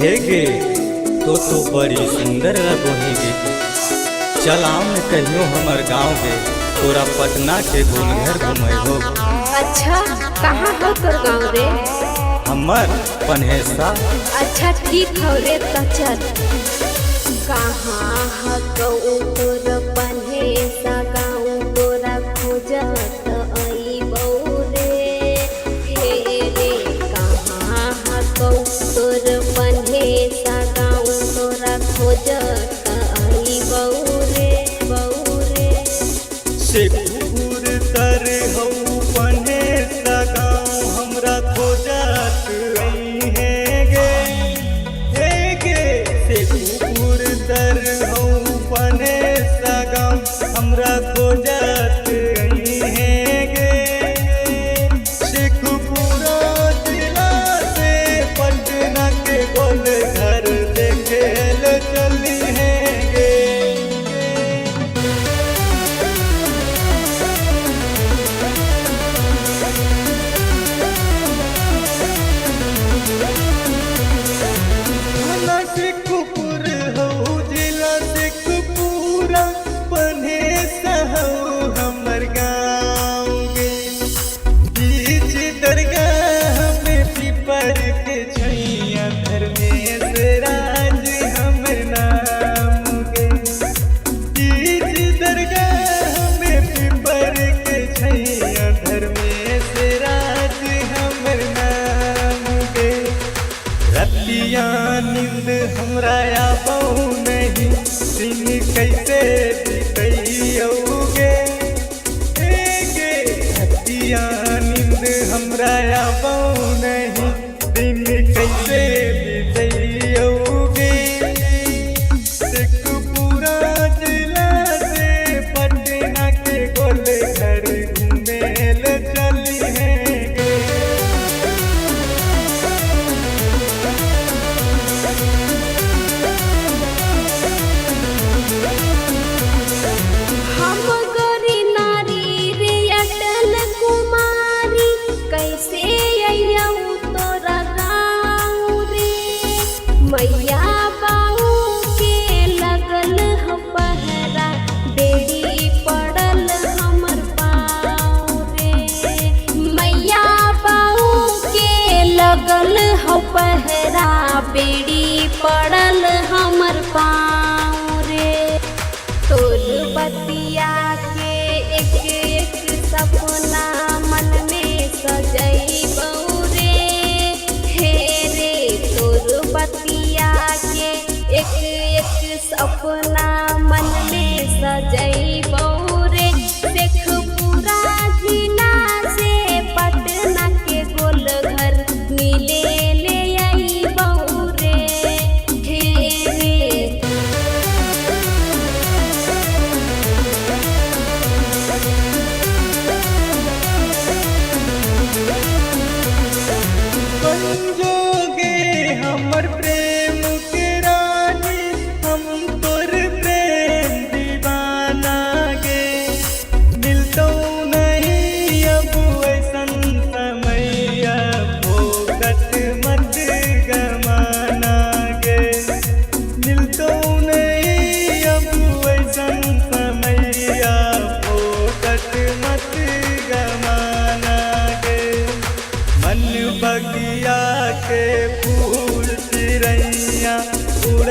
हेगे तो बड़ी सुंदर लगोहेगे। चल आओ न कहियो हमर गाँव गे, तोरा पटना के गोलघर घुमेबो। अच्छा कहाँ हो तोर गाँव रे? हमर पनहेसा। अच्छा ठीक हो रे तो चल। कहाँ हो तोर पनहेसा गाँव, तोरा खोजत अइबौ रे। हे रे कहाँ हो तोर पनहेसा गाँव, तोरा खोजत अइबौ रे बौ रे। शेखपुर तर हौ पनहेसा गाँव, हमरा खोजत अइहेगे। हेगे शेखपुर तर हौ पनहेसा गाँव, हमरा खोजत अइहेगे। शेखपुरा जिला से पटना के गोलघर देखेल चलिहेगे। शेखपुर हौ जिला शेखपुरा, पनहेसा हौ हमर गाँव गे। बीच दरगाह में पीपर के छैया, धर्मेश राज हमर नाम गे। बीच दरगाह में पीपर के छैया, धर्मेश राज हमर नाम गे। रतिया नींद हमरा आबौ नहीं, दिन कैसे बितैयोगे। हेगे रतिया नींद हमरा आबौ नहीं, दिन कैसे बितैयोगे। शेखपुरा जिला से पटना के गोलघर घुमेल चलिहेगे। हम गोरी नारी रे अटल कुमारी, कैसे अइयौ तोरा गाँव रे। मैया बाऊ के लगल ह पहरा, बेड़ी पड़ल हमर पाँव रे। मैया बाऊ के लगल ह पहरा, बेड़ी पड़ल हमर पाँव रे। तोर बतिया के एक एक सपना मन में सजैबौ रे। हे रे तोर बतिया के एक एक सपना मन में सजैबौ रे। शेखपुरा जिला से पटना के गोलघर मिले ले अइबौ रे। हे रे संजोगे हमर प्रेम के रानी, हम तोर प्रेम दीवाना गे। मिलतौ नहीं अब ऐसन समैया, फोकट मत गमाना गे। मिलतौ नहीं अब ऐसन समैया, फोकट मत गमाना गे। मन बगिया के फूल चिड़ैया उड़